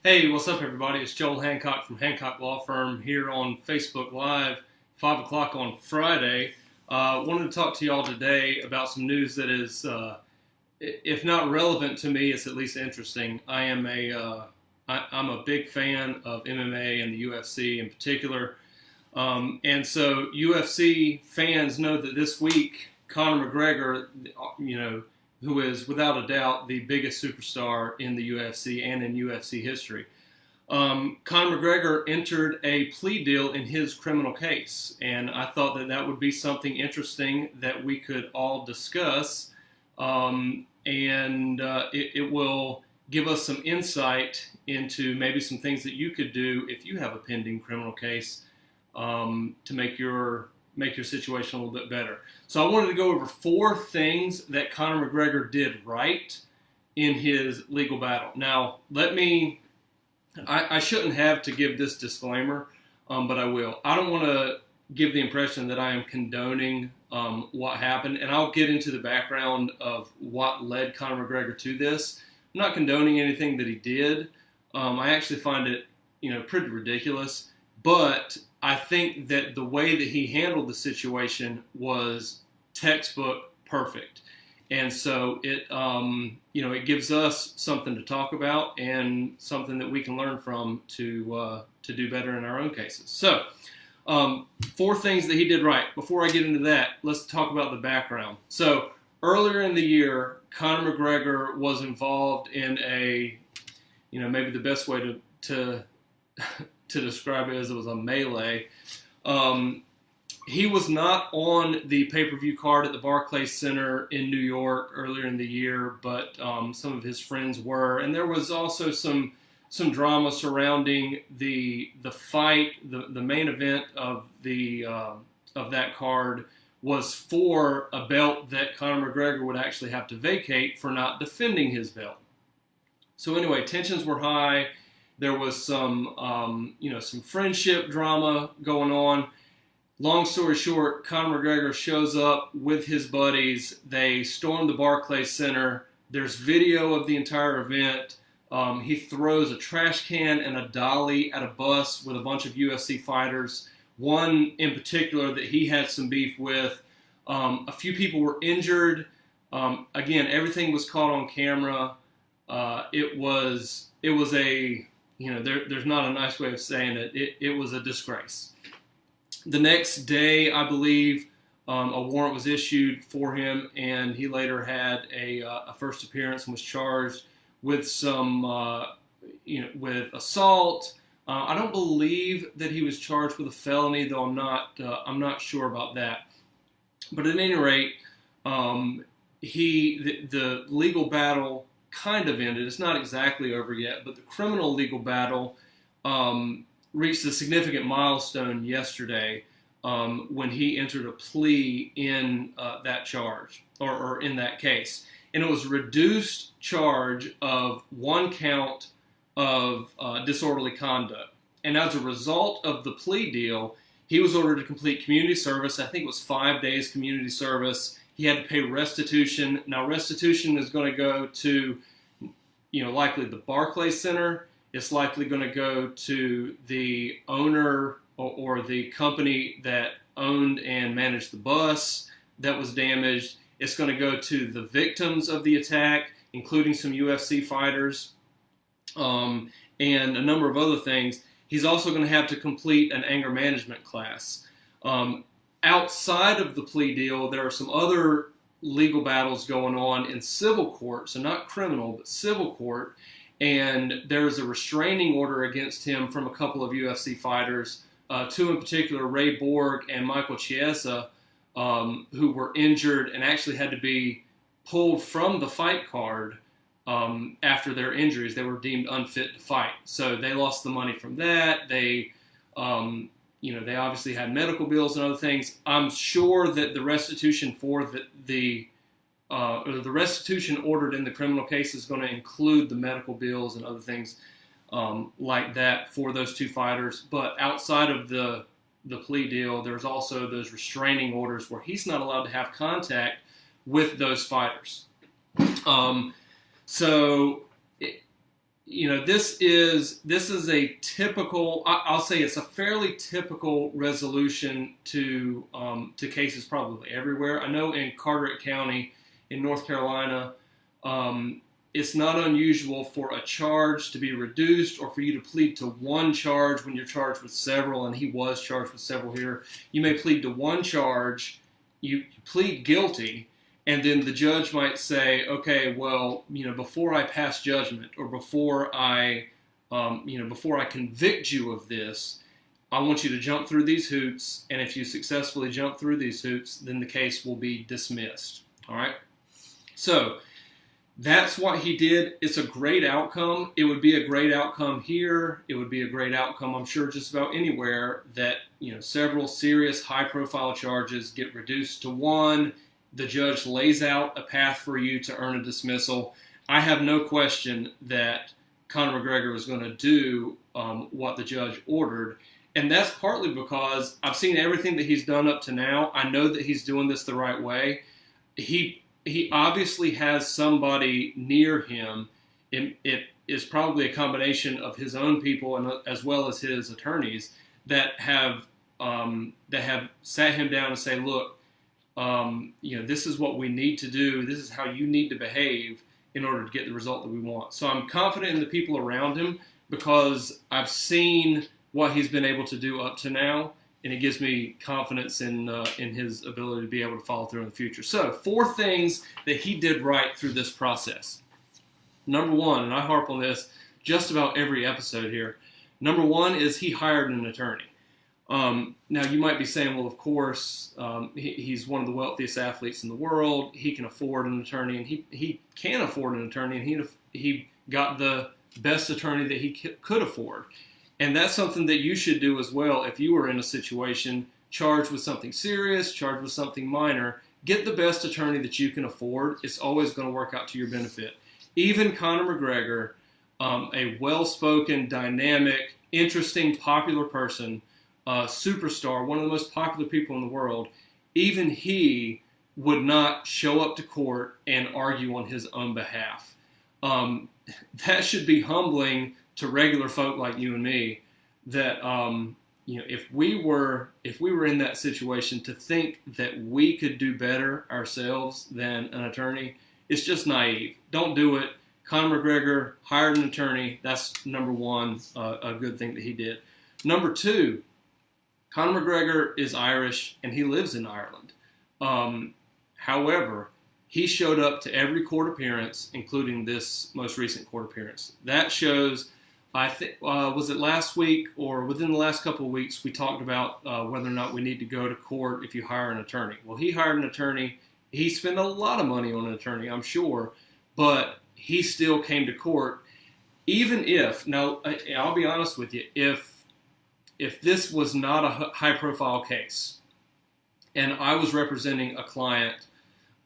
Hey, what's up, everybody? It's Joel Hancock from Hancock Law Firm here on Facebook Live, 5 o'clock on Friday. Wanted to talk to y'all today about some news that is, if not relevant to me, it's at least interesting. I'm a big fan of MMA and the UFC in particular. And so UFC fans know that this week, Conor McGregor, who is without a doubt the biggest superstar in the UFC and in UFC history. Conor McGregor entered a plea deal in his criminal case, and I thought that that would be something interesting that we could all discuss, it will give us some insight into maybe some things that you could do if you have a pending criminal case to make your situation a little bit better. So I wanted to go over 4 things that Conor McGregor did right in his legal battle. Now, I shouldn't have to give this disclaimer, but I will. I don't want to give the impression that I am condoning what happened, and I'll get into the background of what led Conor McGregor to this. I'm not condoning anything that he did. I actually find it, pretty ridiculous, but I think that the way that he handled the situation was textbook perfect. And so it gives us something to talk about and something that we can learn from to do better in our own cases. So 4 things that he did right. Before I get into that, let's talk about the background. So earlier in the year, Conor McGregor was involved in maybe the best way to describe it as it was a melee. He was not on the pay-per-view card at the Barclays Center in New York earlier in the year, but some of his friends were. And there was also some drama surrounding the fight. The main event of that card was for a belt that Conor McGregor would actually have to vacate for not defending his belt. So anyway, tensions were high. There was some friendship drama going on. Long story short, Conor McGregor shows up with his buddies. They storm the Barclays Center. There's video of the entire event. He throws a trash can and a dolly at a bus with a bunch of UFC fighters. One in particular that he had some beef with. A few people were injured. Again, everything was caught on camera. It was a... there's not a nice way of saying it. It was a disgrace. The next day, I believe, a warrant was issued for him, and he later had a first appearance and was charged with with assault. I don't believe that he was charged with a felony, though I'm not sure about that. But at any rate, the legal battle kind of ended. It's not exactly over yet, but the criminal legal battle reached a significant milestone yesterday when he entered a plea in that charge or in that case. And it was a reduced charge of 1 count of disorderly conduct. And as a result of the plea deal, he was ordered to complete community service. I think it was 5 days community service. He had to pay restitution. Now, restitution is going to go to, likely the Barclays Center. It's likely going to go to the owner or the company that owned and managed the bus that was damaged. It's going to go to the victims of the attack, including some UFC fighters, and a number of other things. He's also going to have to complete an anger management class. Outside of the plea deal, there are some other legal battles going on in civil court, so not criminal, but civil court, and there's a restraining order against him from a couple of UFC fighters, 2 in particular, Ray Borg and Michael Chiesa, who were injured and actually had to be pulled from the fight card after their injuries. They were deemed unfit to fight, so they lost the money from that. They obviously had medical bills and other things. I'm sure that the restitution for the restitution ordered in the criminal case is going to include the medical bills and other things like that for those 2 fighters. But outside of the plea deal, there's also those restraining orders where he's not allowed to have contact with those fighters. So this is a typical. I'll say it's a fairly typical resolution to cases probably everywhere. I know in Carteret County in North Carolina, it's not unusual for a charge to be reduced or for you to plead to one charge when you're charged with several, and he was charged with several here. You may plead to one charge, you plead guilty, and then the judge might say, okay, well, before I pass judgment or before I convict you of this, I want you to jump through these hoops, and if you successfully jump through these hoops, then the case will be dismissed. All right? So that's what he did. It's a great outcome. It would be a great outcome here. It would be a great outcome, I'm sure, just about anywhere that, several serious high-profile charges get reduced to one. The judge lays out a path for you to earn a dismissal. I have no question that Conor McGregor is going to do what the judge ordered. And that's partly because I've seen everything that he's done up to now. I know that he's doing this the right way. He obviously has somebody near him. It is probably a combination of his own people and as well as his attorneys that have sat him down and say, look, this is what we need to do. This is how you need to behave in order to get the result that we want. So I'm confident in the people around him because I've seen what he's been able to do up to now, and it gives me confidence in his ability to be able to follow through in the future. So 4 things that he did right through this process. Number 1, and I harp on this just about every episode here. Number 1 is he hired an attorney. Now, you might be saying, well, of course, he's one of the wealthiest athletes in the world. He can afford an attorney, and he can afford an attorney, and he got the best attorney that he could afford. And that's something that you should do as well if you were in a situation charged with something serious, charged with something minor. Get the best attorney that you can afford. It's always going to work out to your benefit. Even Conor McGregor, a well-spoken, dynamic, interesting, popular person, superstar, one of the most popular people in the world, even he would not show up to court and argue on his own behalf. That should be humbling to regular folk like you and me. That if we were in that situation, to think that we could do better ourselves than an attorney, it's just naive. Don't do it. Conor McGregor hired an attorney. That's number 1, a good thing that he did. Number 2. Conor McGregor is Irish, and he lives in Ireland. However, he showed up to every court appearance, including this most recent court appearance. That shows, I think, was it last week or within the last couple of weeks, we talked about whether or not we need to go to court if you hire an attorney. Well, he hired an attorney. He spent a lot of money on an attorney, I'm sure, but he still came to court. Even if, now, I'll be honest with you, if this was not a high-profile case, and I was representing a client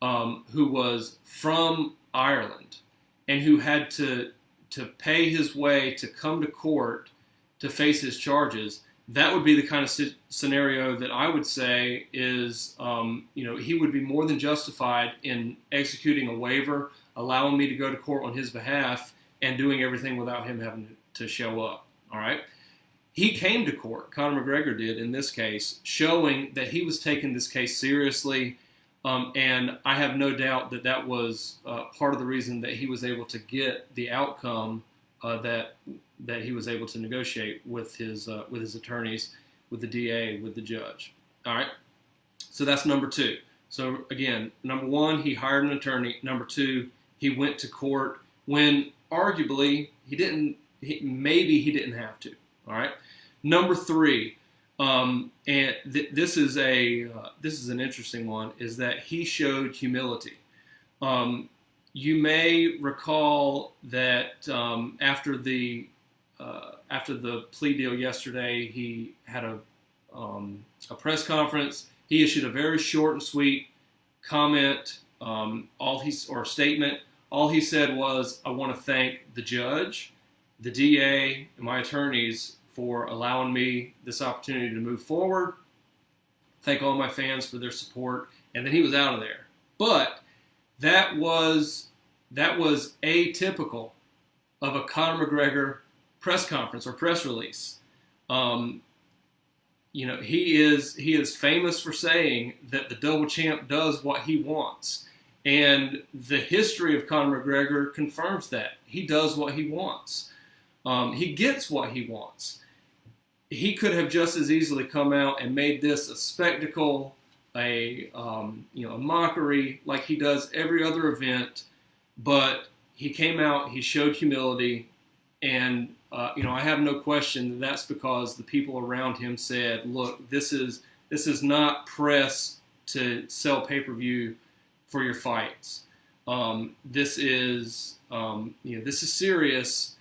who was from Ireland and who had to pay his way to come to court to face his charges, that would be the kind of scenario that I would say is, he would be more than justified in executing a waiver, allowing me to go to court on his behalf, and doing everything without him having to show up. All right? He came to court, Conor McGregor did in this case, showing that he was taking this case seriously, and I have no doubt that that was part of the reason that he was able to get the outcome that he was able to negotiate with his attorneys, with the DA, with the judge. All right, so that's number 2. So again, number 1, he hired an attorney. Number 2, he went to court when arguably maybe he didn't have to. All right. Number 3, and this is an interesting one, is that he showed humility. You may recall that after the plea deal yesterday, he had a press conference. He issued a very short and sweet comment, statement. All he said was, "I want to thank the judge, the DA, and my attorneys for allowing me this opportunity to move forward. Thank all my fans for their support," and then he was out of there. But that was atypical of a Conor McGregor press conference or press release. He is famous for saying that the double champ does what he wants. And the history of Conor McGregor confirms that. He does what he wants. He gets what he wants. He could have just as easily come out and made this a spectacle, a mockery, like he does every other event. But he came out, he showed humility, and I have no question that that's because the people around him said, "Look, this is not press to sell pay-per-view for your fights. This is serious.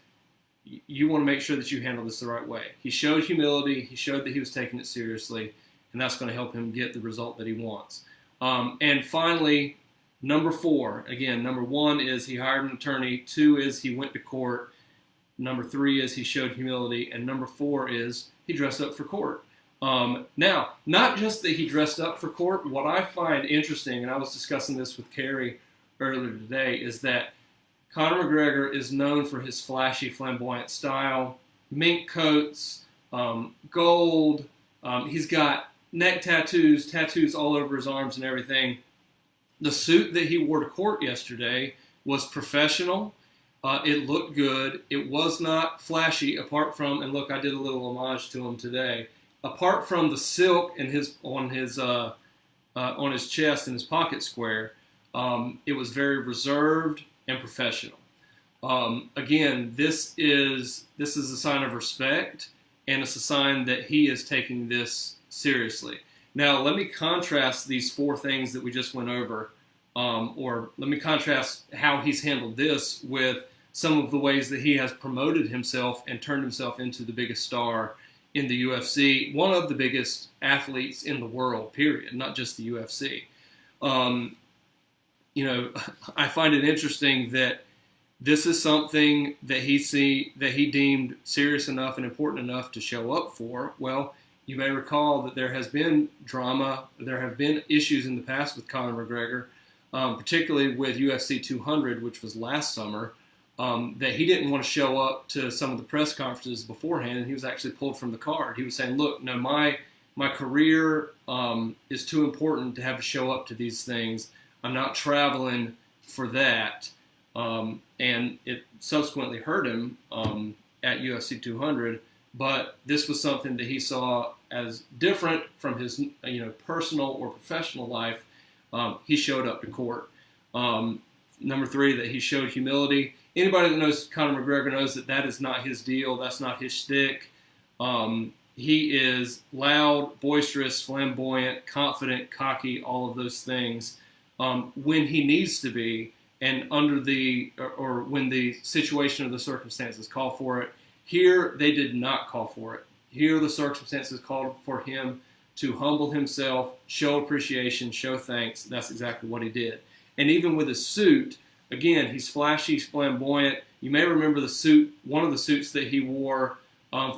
You want to make sure that you handle this the right way." He showed humility. He showed that he was taking it seriously, and that's going to help him get the result that he wants. And finally, number 4. Again, number 1 is he hired an attorney. 2 is he went to court. Number 3 is he showed humility. And number 4 is he dressed up for court. Now, not just that he dressed up for court. What I find interesting, and I was discussing this with Carrie earlier today, is that Conor McGregor is known for his flashy, flamboyant style, mink coats, gold. He's got neck tattoos all over his arms and everything. The suit that he wore to court yesterday was professional. It looked good. It was not flashy, apart from, and look, I did a little homage to him today. Apart from the silk on his chest and his pocket square, it was very reserved and professional. Again, this is a sign of respect, and it's a sign that he is taking this seriously. Now, let me contrast these 4 things that we just went over, or let me contrast how he's handled this with some of the ways that he has promoted himself and turned himself into the biggest star in the UFC, one of the biggest athletes in the world, period, not just the UFC. I find it interesting that this is something that he deemed serious enough and important enough to show up for. Well, you may recall that there has been drama, there have been issues in the past with Conor McGregor, particularly with UFC 200, which was last summer, that he didn't want to show up to some of the press conferences beforehand, and he was actually pulled from the card. He was saying, "Look, no, my career is too important to have to show up to these things. I'm not traveling for that." And it subsequently hurt him at UFC 200, but this was something that he saw as different from his personal or professional life. He showed up to court. Number 3, that he showed humility. Anybody that knows Conor McGregor knows that is not his deal. That's not his shtick. He is loud, boisterous, flamboyant, confident, cocky, all of those things when he needs to be, and or when the situation or the circumstances call for it. Here, they did not call for it. Here, the circumstances called for him to humble himself, show appreciation, show thanks. That's exactly what he did. And even with his suit, again, he's flashy, he's flamboyant. You may remember the suit, one of the suits that he wore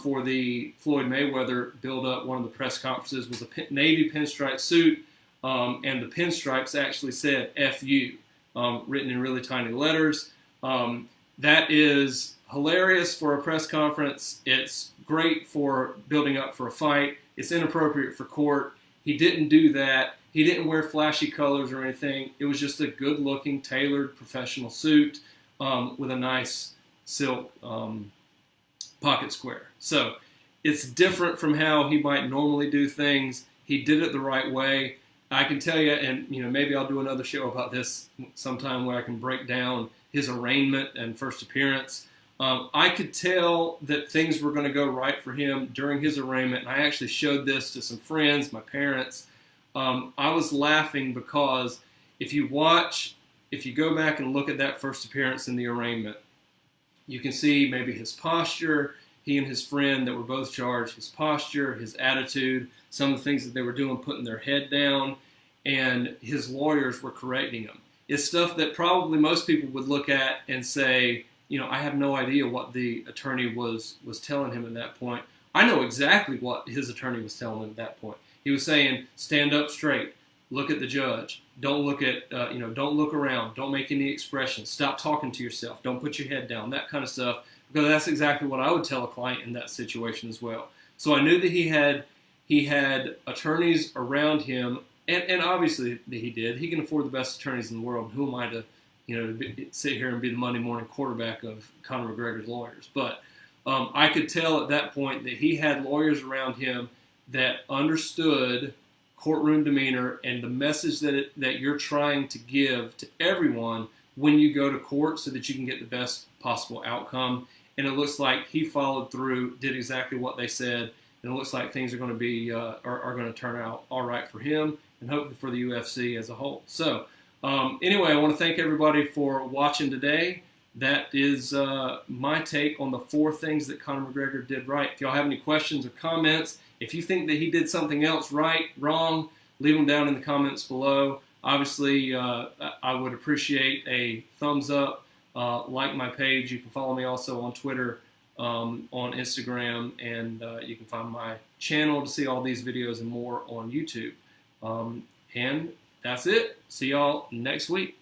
for the Floyd Mayweather build-up, one of the press conferences, was a navy pinstripe suit, and the pinstripes actually said "F you," written in really tiny letters. That is hilarious for a press conference. It's great for building up for a fight. It's inappropriate for court. He didn't do that. He didn't wear flashy colors or anything. It was just a good-looking, tailored, professional suit with a nice silk pocket square. So it's different from how he might normally do things. He did it the right way. I can tell you, and maybe I'll do another show about this sometime where I can break down his arraignment and first appearance. I could tell that things were going to go right for him during his arraignment, and I actually showed this to some friends, my parents. I was laughing because if you go back and look at that first appearance in the arraignment, you can see maybe his posture, he and his friend that were both charged, his posture, his attitude, some of the things that they were doing, putting their head down, and his lawyers were correcting him. It's stuff that probably most people would look at and say, I have no idea what the attorney was telling him at that point. I know exactly what his attorney was telling him at that point. He was saying, stand up straight, look at the judge. Don't look at, don't look around. Don't make any expressions. Stop talking to yourself. Don't put your head down, that kind of stuff, because that's exactly what I would tell a client in that situation as well. So I knew that he had attorneys around him, and obviously he did. He can afford the best attorneys in the world. Who am I to, sit here and be the Monday morning quarterback of Conor McGregor's lawyers? But I could tell at that point that he had lawyers around him that understood courtroom demeanor and the message that you're trying to give to everyone when you go to court, so that you can get the best possible outcome. And it looks like he followed through, did exactly what they said, and it looks like things are going to be are going to turn out all right for him, and hopefully for the UFC as a whole. So anyway, I want to thank everybody for watching today. That is my take on the 4 things that Conor McGregor did right. If y'all have any questions or comments, if you think that he did something else right, wrong, leave them down in the comments below. Obviously, I would appreciate a thumbs up. Like my page. You can follow me also on Twitter, on Instagram, and you can find my channel to see all these videos and more on YouTube. And that's it. See y'all next week.